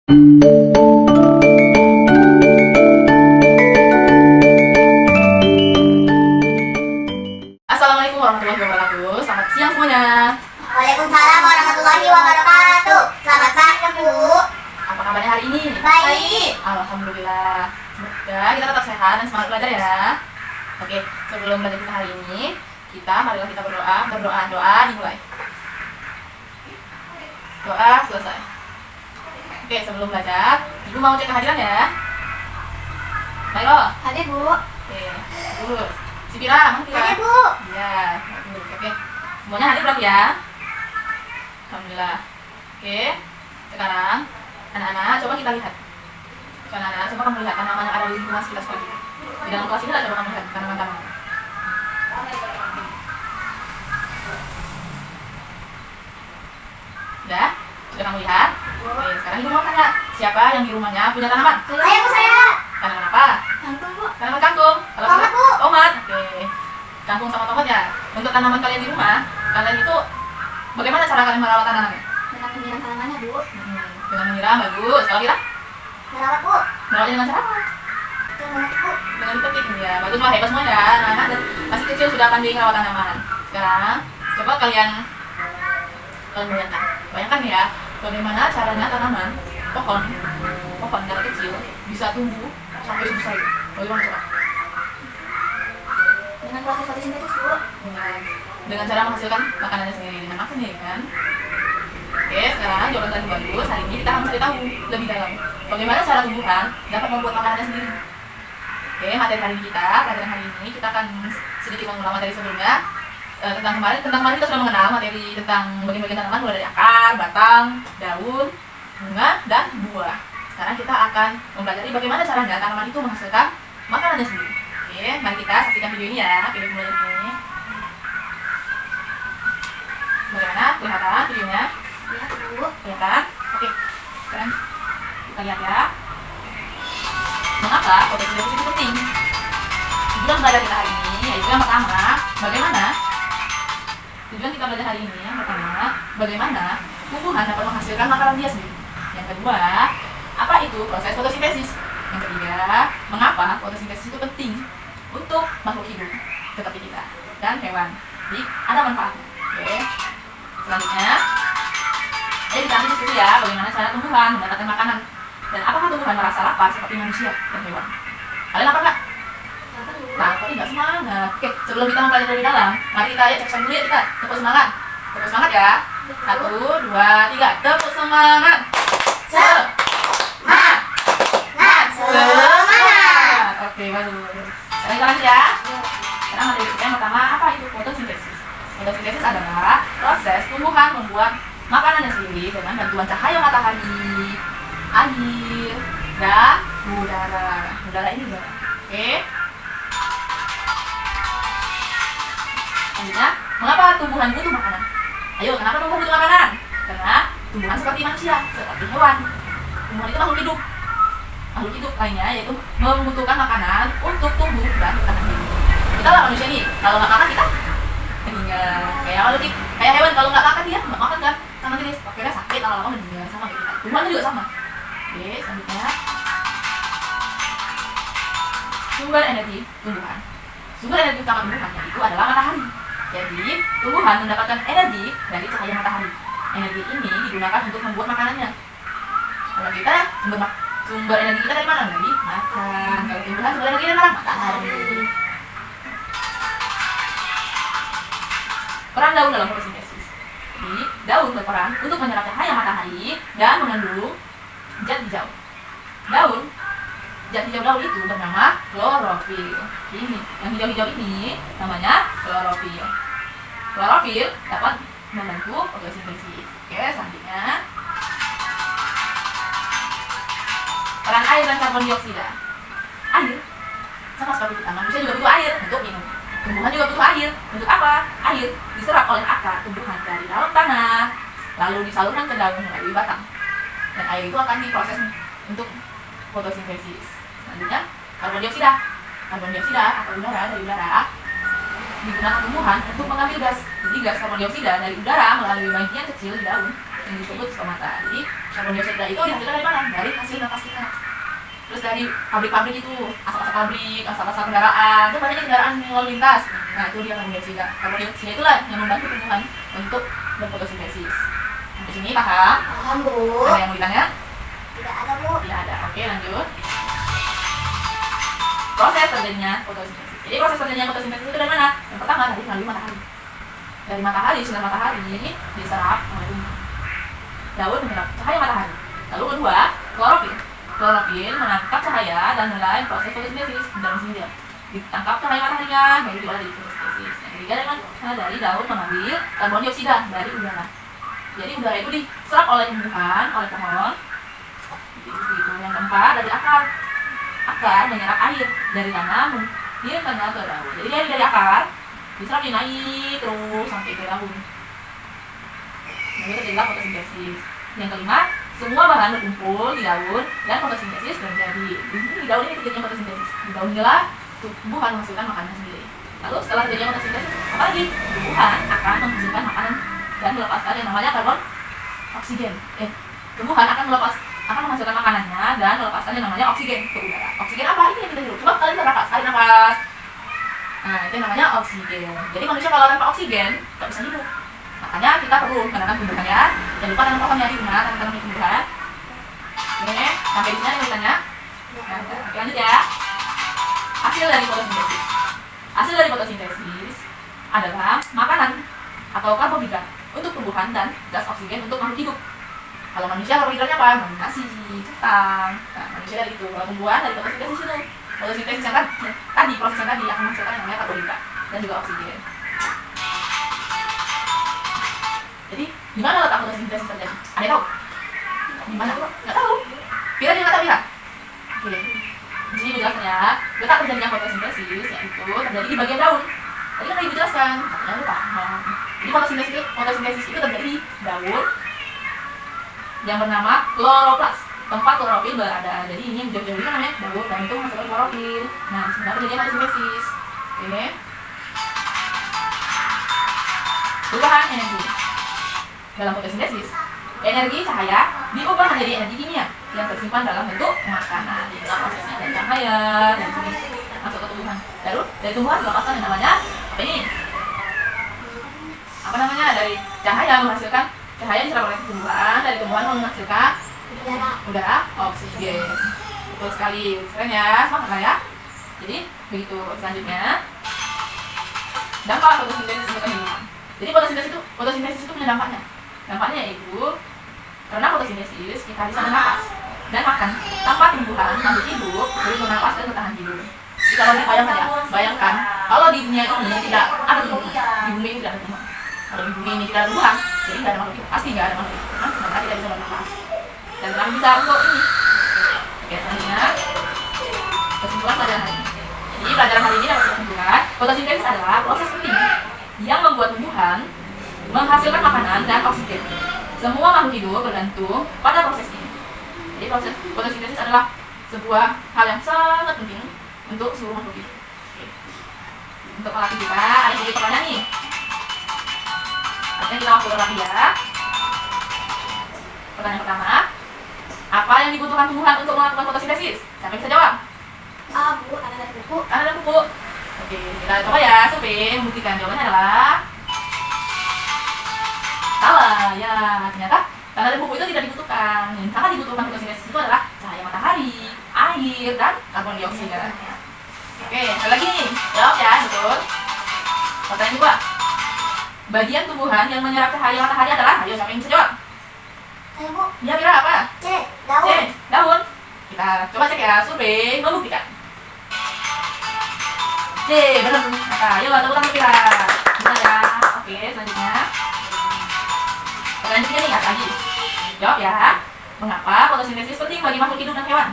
Assalamualaikum warahmatullahi wabarakatuh. Selamat siang semuanya. Waalaikumsalam warahmatullahi wabarakatuh. Selamat siang, Bu. Apa kabarnya hari ini? Baik. Alhamdulillah. Semoga kita tetap sehat dan semangat belajar ya. Oke, sebelum belajar kita hari ini, marilah kita berdoa. Doa dimulai. Doa selesai. Oke, sebelum belajar, Ibu mau cek kehadiran ya. Baiklah. Hadir, Bu. Oke, terus. Si Pira, mana Pira? Hadir, Bu. Iya, oke. Semuanya hadir berarti ya. Alhamdulillah. Oke, sekarang anak-anak coba kita lihat. Anak-anak coba kamu lihat tanaman yang ada di lingkungan sekitar sekolah kita. Di dalam kelas ini lah coba kamu lihat tanaman-tanaman. Sudah kamu lihat? Oke, sekarang ibu mau tanya, siapa yang di rumahnya punya tanaman? Saya, Bu, saya. Tanaman apa? Kangkung, Bu. Tanaman kangkung. Kalau Tomat, Bu. tomat. Oke. Kangkung sama tomat ya. Untuk tanaman kalian di rumah, kalian itu bagaimana cara kalian merawat tanamannya? Dengan menyiram tanamannya, Bu. Dengan menyiram, bagus. Kalau Kira? Merawat, Bu. Merawatnya dengan cara apa? Dengan Bu. Dengan dipetik ya. Bagus, wah hebat semua ya. Anak-anak dan masih kecil sudah pandai merawat tanaman. Sekarang coba kalian bayangkan ya, bagaimana caranya tanaman pohon dari kecil bisa tumbuh sampai besar itu. Bagaimana coba? Dengan proses fotosintesis, Bu. Dengan cara menghasilkan makanannya sendiri dengan makan ya kan. Oke, sekarang jawaban tadi bagus. Hari ini kita akan mencari tahu lebih dalam bagaimana cara tumbuhan dapat membuat makanannya sendiri. Oke, materi hari ini pelajaran hari ini kita akan sedikit mengulang materi sebelumnya. Tentang kemarin kita sudah mengenal materi tentang bagian-bagian tanaman mulai dari akar, batang, daun, bunga, dan buah. Sekarang kita akan mempelajari bagaimana caranya tanaman itu menghasilkan makanannya sendiri. Oke, mari kita saksikan video ini ya, video pembelajaran ini. Bagaimana? Kelihatan videonya? Lihat, Bu. Kelihatan? Oke, sekarang kita lihat ya. Mengapa fotosintesis itu penting? Tujuan belajar kita hari ini yaitu yang pertama, tujuan kita belajar hari ini yang pertama, bagaimana tumbuhan dapat menghasilkan makanan dia sendiri. Yang kedua, apa itu proses fotosintesis. Yang ketiga, mengapa fotosintesis itu penting untuk makhluk hidup seperti kita dan hewan. Jadi ada manfaatnya. Oke. Selanjutnya, kita lanjut diskusi ya, bagaimana cara tumbuhan mendapatkan makanan dan apakah tumbuhan merasa lapar seperti manusia dan hewan. Kalian lapar nggak? Lapar nggak semangat. Oke, sebelum kita mempelajari lebih dalam, mari kita cek dulu ya kita. Tepuk semangat. Tepuk semangat ya. 1, 2, 3. Tepuk semangat. Semangat. Semangat. Oke, bagus. Sekarang kita lanjut ya. Sekarang materi kita yang pertama, apa itu fotosintesis? Fotosintesis adalah proses tumbuhan membuat makanannya sendiri dengan bantuan cahaya matahari, air, dan udara. Udara ini udara. Oke. Selanjutnya, mengapa tumbuhan butuh makanan? Ayo, kenapa tumbuhan butuh makanan? Karena tumbuhan seperti manusia, seperti hewan. Tumbuhan itu makhluk hidup. Makhluk hidup lainnya yaitu membutuhkan makanan untuk tumbuh dan bertahan hidup. Kita lah manusia nih, kalau nggak makan kita meninggal. Kayak hewan kalau nggak makan dia nggak makan kan? Kan nanti akhirnya sakit, lama-lama meninggal sama kayak kita. Tumbuhan juga sama. Oke, selanjutnya sumber energi tumbuhan. Sumber energi utama tumbuhan itu adalah matahari. Jadi, tumbuhan mendapatkan energi dari cahaya matahari. Energi ini digunakan untuk membuat makanannya. Kalau kita sumber energi kita dari mana? Dari makan. Kalau tumbuhan sumber energi dari mana? Matahari. Peran daun dalam fotosintesis. Jadi, daun berperan untuk menyerap cahaya matahari dan mengandung zat hijau. Zat hijau daun itu bernama klorofil. Ini, yang hijau-hijau ini namanya klorofil. Klorofil dapat membantu fotosintesis. Oke, selanjutnya peran air dan karbon dioksida. Air sama seperti kita, manusia juga butuh air untuk minum. Tumbuhan juga butuh air. Untuk apa? Air diserap oleh akar tumbuhan dari dalam tanah, lalu disalurkan ke daun melalui batang. Dan air itu akan diproses untuk fotosintesis. Selanjutnya, karbon dioksida. Karbon dioksida atau udara dari udara digunakan tumbuhan untuk mengambil gas. Jadi gas karbon dioksida dari udara melalui bagian kecil di daun yang disebut stomata. Jadi karbon dioksida itu dihasilkan dari mana? Dari hasil nafas kita. Terus dari pabrik-pabrik itu, asap-asap pabrik, asap-asap kendaraan, itu banyak kendaraan yang lalu lintas. Nah itu dia karbon dioksida. Karbon dioksida itulah yang membantu tumbuhan untuk berfotosintesis. Di sini paham? Paham, Bu. Ada yang mau ditanya? Tidak ada, Bu. Tidak ada. Oke, lanjut. Proses terjadinya fotosintesis. Jadi proses terjadinya fotosintesis itu dari mana? Yang pertama tadi melalui matahari. Dari matahari, sinar matahari diserap oleh tumbuhan. Daun menyerap cahaya matahari. Lalu kedua, klorofil. Klorofil menangkap cahaya dan mulai proses fotosintesis. Dalam sini dia ditangkap cahaya mataharinya, baru diolah jadi fotosintesis. Yang ketiga dari daun mengambil karbon dioksida dari udara. Jadi udara itu diserap oleh tumbuhan, oleh pohon. Gitu. Yang keempat dari akar. Akar menyerap air dari tanah mengirimkannya ke daun. Jadi dari akar diserap naik terus sampai ke daun. Lalu terjadilah fotosintesis. Yang kelima, semua bahan berkumpul di daun dan fotosintesis terjadi. Di daun ini terjadinya fotosintesis. Di daun inilah tumbuhan menghasilkan makanan sendiri. Lalu setelah terjadinya fotosintesis, apa lagi? Tumbuhan akan menghasilkan makanan dan melepaskan yang namanya karbon oksigen. Tumbuhan akan menghasilkan makanannya dan melepaskan yang namanya oksigen ke udara. Oksigen apa? Ini yang kita hirup. Coba kalian bernapas, tarik nafas. Nah, itu namanya oksigen. Jadi manusia kalau tanpa oksigen nggak bisa hidup. Makanya kita perlu menanam tumbuhan ya. Jangan lupa tanam pohonnya di rumah, tanam tumbuhan. Oke, sampai di sini ada ceritanya. Nah, oke, lanjut ya. Hasil dari fotosintesis. Hasil dari fotosintesis adalah makanan atau karbohidrat untuk tumbuhan dan gas oksigen untuk makhluk hidup. Kalau manusia karbohidratnya apa? Nasi, kentang. Nah, manusia dari itu. Kalau tumbuhan dari fotosintesis itu. Fotosintesis yang tadi, proses yang tadi akan menghasilkan yang namanya karbohidrat dan juga oksigen. Jadi, di mana letak fotosintesis terjadi? Ada yang tahu? Di mana? Nggak tahu. Pira dia nggak tahu, Pira? Oke. Di sini jelasnya, letak terjadinya fotosintesis yaitu terjadi di bagian daun. Tadi kan Ibu jelaskan, katanya lupa. Jadi fotosintesis itu terjadi di daun yang bernama kloroplas, tempat klorofil berada. Jadi ini yang jauh-jauh ini namanya daun, dan itu menghasilkan klorofil. Nah, sebenarnya terjadi fotosintesis. Oke. Perubahan energi. Dalam fotosintesis, energi cahaya diubah menjadi energi kimia yang tersimpan dalam bentuk makanan. Di dalam prosesnya ada cahaya dan sini masuk ke tumbuhan. Lalu dari tumbuhan dilepaskan yang namanya apa ini? Apa namanya? Dari cahaya menghasilkan cahaya diserap oleh tumbuhan, dari tumbuhan menghasilkan udara oksigen. Betul sekali, keren ya, semangat lah ya. Jadi begitu. Selanjutnya dampak fotosintesis untuk tumbuhan. Jadi fotosintesis itu punya dampaknya. Dampaknya yaitu karena fotosintesis kita bisa bernapas dan makan tanpa tumbuhan makhluk hidup boleh bernapas dan bertahan hidup. Jadi kalau bayangkan kalau di dunia ini tidak ada tumbuhan, di bumi ini tidak ada tumbuhan. Kalau di bumi ini tidak ada tumbuhan, jadi tidak ada makhluk hidup, pasti tidak ada makhluk hidup. Maka tidak bisa bernapas dan tidak bisa untuk ini. Oke, selanjutnya kesimpulan pelajaran hari ini. Jadi pelajaran hari ini dapat kesimpulan fotosintesis adalah proses penting yang membuat tumbuhan menghasilkan makanan dan oksigen. Semua makhluk hidup bergantung pada proses ini. Jadi proses fotosintesis adalah sebuah hal yang sangat penting untuk seluruh makhluk hidup. Oke. Untuk melatih kita ada sedikit pertanyaan nih. Artinya kita waktu berlatih ya. Pertanyaan pertama, apa yang dibutuhkan tumbuhan untuk melakukan fotosintesis? Siapa yang bisa jawab? Bu, tanah dan kuku. Tanah dan kuku. Oke, kita coba ya, survei membuktikan jawabannya adalah salah. Ya, ternyata tanah dan kuku itu tidak dibutuhkan. Yang sangat dibutuhkan fotosintesis itu adalah cahaya matahari, air, dan karbon dioksida. Oke, sekali lagi nih, jawab ya, betul. Pertanyaan kedua, bagian tumbuhan yang menyerap cahaya matahari adalah, ayo siapa yang bisa jawab? Saya, Bu. Ya, Pira apa? C, daun. C, daun. Kita coba cek ya, survei membuktikan. C, benar. Nah, ayo tepuk tangan Pira. Bisa ya. Oke, selanjutnya. Pertanyaan ketiga nih, lagi. Jawab ya. Mengapa fotosintesis penting bagi makhluk hidup dan hewan?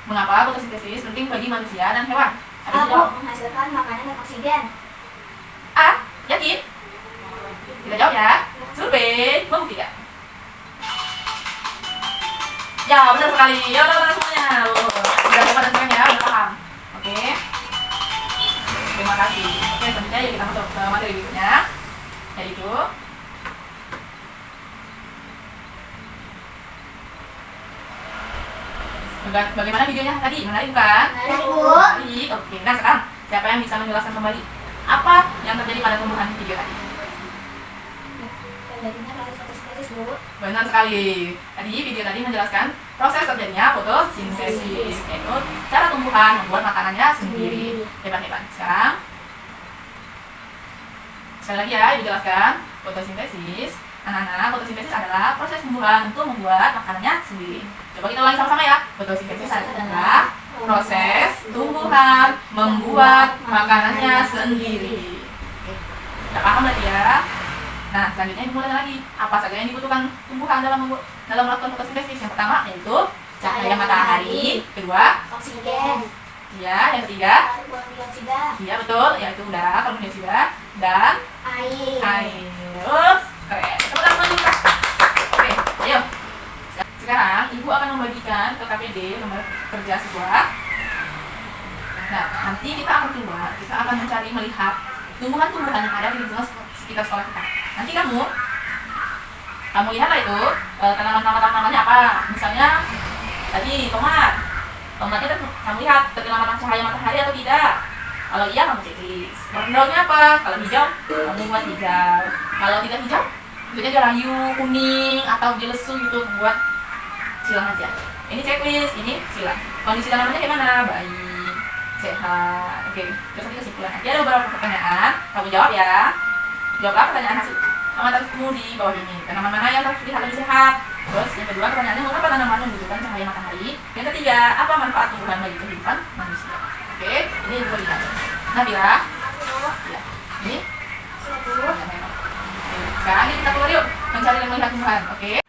Mengapa fotosintesis penting bagi manusia dan hewan? Ada yang jawab? Menghasilkan makanan dan oksigen. A, yakin? Kita jawab ya. Survei membuktikan. Ya, benar sekali. Ya, udah semuanya. Udah pada semuanya, udah paham. Oke. Terima kasih. Oke, selanjutnya ya kita masuk ke materi berikutnya, yaitu Bagaimana videonya tadi? Menarik bukan? Menarik, Bu. Menarik. Oke, nah sekarang siapa yang bisa menjelaskan kembali apa yang terjadi pada tumbuhan video tadi? Terjadinya proses fotosintesis, Bu. Benar sekali. Tadi video tadi menjelaskan proses terjadinya fotosintesis, yaitu cara tumbuhan membuat makanannya sendiri. Hebat-hebat. Sekarang sekali lagi ya, Ibu jelaskan fotosintesis. Anak-anak, fotosintesis adalah proses tumbuhan untuk membuat makanannya sendiri. Coba kita ulangi sama-sama ya. Fotosintesis adalah proses tumbuhan membuat makanannya sendiri. Oke. Udah paham berarti ya? Nah, selanjutnya dimulai lagi. Apa saja yang dibutuhkan tumbuhan dalam melakukan fotosintesis? Yang pertama yaitu cahaya matahari. Kedua, Oksigen. ya, yang ketiga, Karbon dioksida. iya betul, yaitu udah karbon dioksida dan Air. air. Keren. Tepuk tangan lagi, Kak. Oke, ayo. Sekarang Ibu akan membagikan ke KPD nomor kerja siswa. Nah, nanti kita akan keluar, kita akan mencari melihat tumbuhan-tumbuhan yang ada di lingkungan sekitar sekolah kita. Nanti kamu lihatlah itu tanaman-tanamannya apa. Misalnya tadi tomat. Tomatnya kamu lihat terkena cahaya matahari atau tidak. Kalau iya kamu checklist. Daunnya apa? Kalau hijau, kamu buat hijau. Kalau tidak hijau, tentunya dia layu, kuning, atau dia lesu gitu, buat silang aja. Ini checklist, ini silang. Kondisi tanamannya gimana? Baik, sehat. Oke, terus nanti kesimpulan. Nanti ada beberapa pertanyaan, kamu jawab ya. Jawablah pertanyaan hasil amatan di bawah ini. Tanaman mana yang terlihat lebih sehat? Terus yang kedua pertanyaannya, mengapa tanaman membutuhkan cahaya matahari? Yang ketiga, apa manfaat tumbuhan bagi kehidupan manusia? Oke, ini yang lihat. Nabila, ya, ini. Ya, memang. Oke, sekarang kita keluar yuk mencari dan melihat tumbuhan. Oke.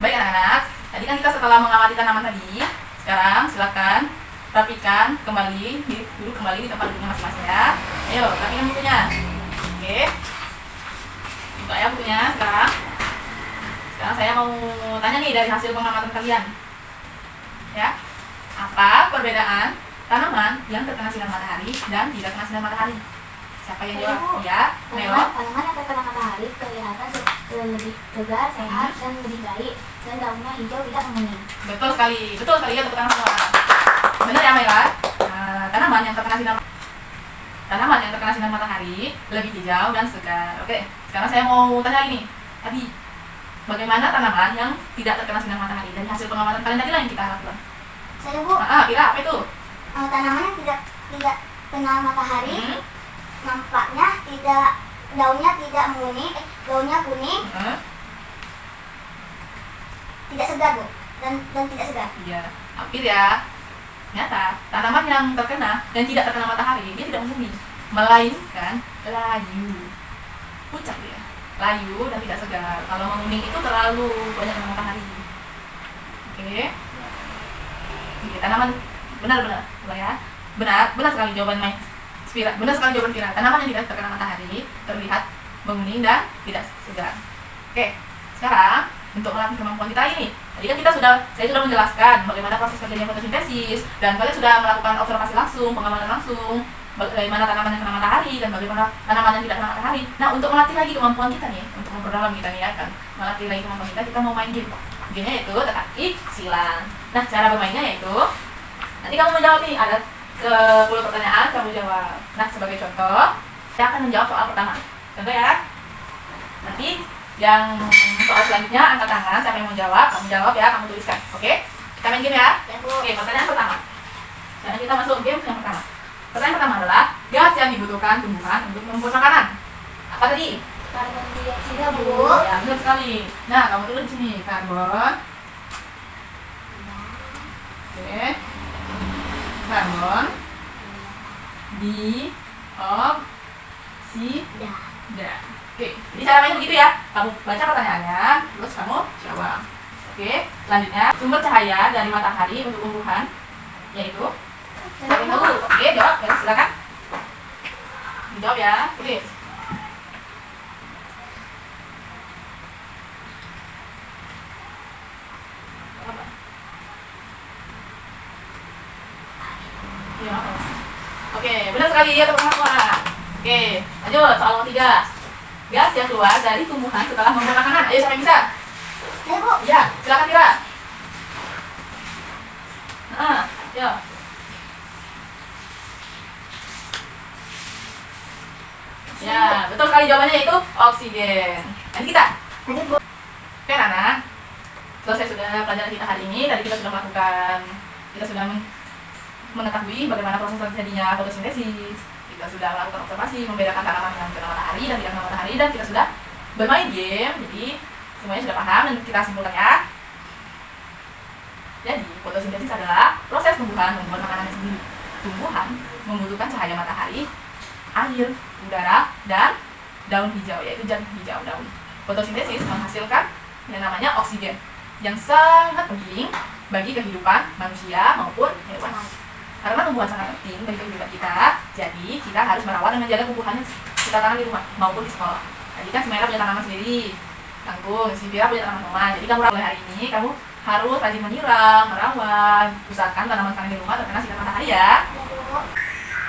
Baik anak-anak, tadi kan kita setelah mengamati tanaman tadi, sekarang silakan rapikan kembali, duduk kembali di tempat duduknya masing-masing ya. Ayo, rapikan bukunya. Oke. Buka ya bukunya sekarang. Sekarang saya mau tanya nih dari hasil pengamatan kalian. Ya. Apa perbedaan tanaman yang terkena sinar matahari dan tidak terkena sinar matahari? Siapa yang jawab? Ya, Melo. Tanaman yang terkena matahari kelihatan lebih segar, sehat, dan lebih baik. Dan daunnya hijau, tidak menguning. Betul sekali ya, tepuk tangan semua. Benar ya Mela? Tanaman yang terkena sinar matahari lebih hijau dan segar. Oke, sekarang saya mau tanya lagi nih. Tadi bagaimana tanaman yang tidak terkena sinar matahari? Dari hasil pengamatan kalian tadi lah yang kita lakukan. Saya, Bu, Kira apa itu? tanaman yang tidak kena matahari, nampaknya daunnya tidak menguning, daunnya kuning, tidak segar, Bu, dan tidak segar. Iya, hampir ya. Ternyata tanaman yang terkena dan tidak terkena matahari dia tidak menguning, melainkan layu, pucat dia, layu dan tidak segar. Kalau menguning itu terlalu banyak kena matahari. Oke. Tanaman benar ya, benar sekali jawaban Spira, benar sekali jawaban Spira. Tanaman yang tidak terkena matahari terlihat menguning dan tidak segar. Oke, sekarang untuk melatih kemampuan kita ini, tadi kan saya sudah menjelaskan bagaimana proses terjadinya fotosintesis dan kalian sudah melakukan observasi langsung, pengamatan langsung, bagaimana tanaman yang kena matahari dan bagaimana tanaman yang tidak kena matahari. Nah, untuk melatih lagi kemampuan kita nih, untuk memperdalam kita nih akan melatih lagi kemampuan kita mau main game. Gamenya yaitu teka-teki silang. Nah, cara bermainnya yaitu nanti kamu menjawab nih, ada 10 pertanyaan kamu jawab. Nah, sebagai contoh, saya akan menjawab soal pertama. Contoh ya. Nanti yang soal selanjutnya angkat tangan, siapa yang mau jawab, kamu jawab ya, kamu tuliskan. Oke? Kita main game ya. Oke, pertanyaan pertama. Sekarang kita masuk game yang pertama. Pertanyaan pertama adalah gas yang dibutuhkan tumbuhan untuk membuat makanan. Apa tadi? Karbon dioksida, Bu. Ya, benar sekali. Nah, kamu tulis di sini karbon. Oke. Karbon dioksida. Oke, jadi cara mainnya begitu ya. Kamu baca pertanyaannya, terus kamu jawab. Oke, selanjutnya sumber cahaya dari matahari untuk tumbuhan yaitu. Oke, jawab ya, silakan. Dijawab ya, tulis. Apa? Iya. Oke, benar sekali ya teman-teman semua. Oke, lanjut soal nomor 3. Gas yang keluar dari tumbuhan setelah membuat makanan. Ayo siapa yang bisa? Ayo Bu. Ya, silakan Tira. Nah, ya. Ya, betul sekali jawabannya itu oksigen. Lanjut kita. Lanjut Bu. Oke, anak. Selesai sudah pelajaran kita hari ini. Tadi kita sudah mengetahui bagaimana proses terjadinya fotosintesis. Kita sudah melakukan observasi, membedakan tanaman dengan kena matahari dan tidak kena matahari, dan kita sudah bermain game. Jadi semuanya sudah paham dan kita simpulkan ya. Jadi fotosintesis adalah proses tumbuhan membuat makanannya sendiri. Tumbuhan membutuhkan cahaya matahari, air, udara, dan daun hijau, yaitu zat hijau daun. Fotosintesis menghasilkan yang namanya oksigen yang sangat penting bagi kehidupan manusia maupun hewan. Karena tumbuhan sangat penting bagi kehidupan kita, jadi kita harus merawat dan menjaga tumbuhannya kita tanam di rumah maupun di sekolah. Tadi kan si Mera punya tanaman sendiri, Kangkung, si Vira punya tanaman rumah. Jadi kamu mulai hari ini kamu harus rajin menyiram, merawat, usahakan tanaman kalian di rumah terkena sinar matahari ya.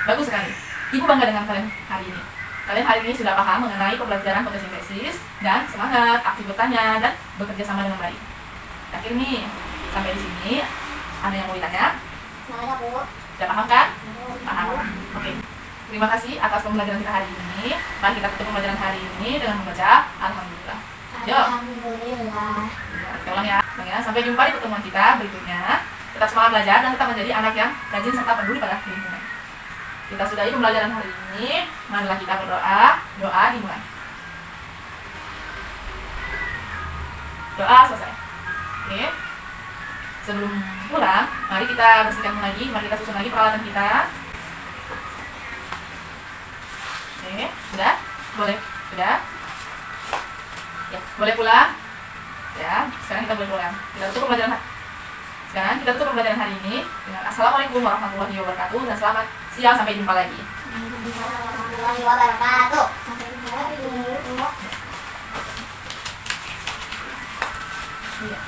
Bagus sekali. Ibu bangga dengan kalian hari ini. Kalian hari ini sudah paham mengenai pembelajaran fotosintesis dan semangat aktif bertanya dan bekerja sama dengan baik. Akhir nih, sampai di sini ada yang mau ditanya? Mana Bu? Sudah paham kan? Paham. Oke. Terima kasih atas pembelajaran kita hari ini. Mari kita tutup pembelajaran hari ini dengan membaca Alhamdulillah. Yo. Alhamdulillah. Kita ulang ya. Sampai jumpa di pertemuan kita berikutnya. Tetap semangat belajar dan tetap menjadi anak yang rajin serta peduli pada lingkungan. Kita sudahi pembelajaran hari ini. Marilah kita berdoa. Doa dimulai. Doa selesai. Oke. Sebelum pulang, mari kita bersihkan lagi. Mari kita susun lagi peralatan kita. Oke, sudah? Boleh? Sudah? Ya, boleh pulang? Ya, sekarang kita boleh pulang. Sekarang kita tutup pembelajaran hari ini dengan Assalamualaikum warahmatullahi wabarakatuh dan selamat siang, sampai jumpa lagi. Warahmatullahi wabarakatuh. Sampai jumpa lagi. Iya.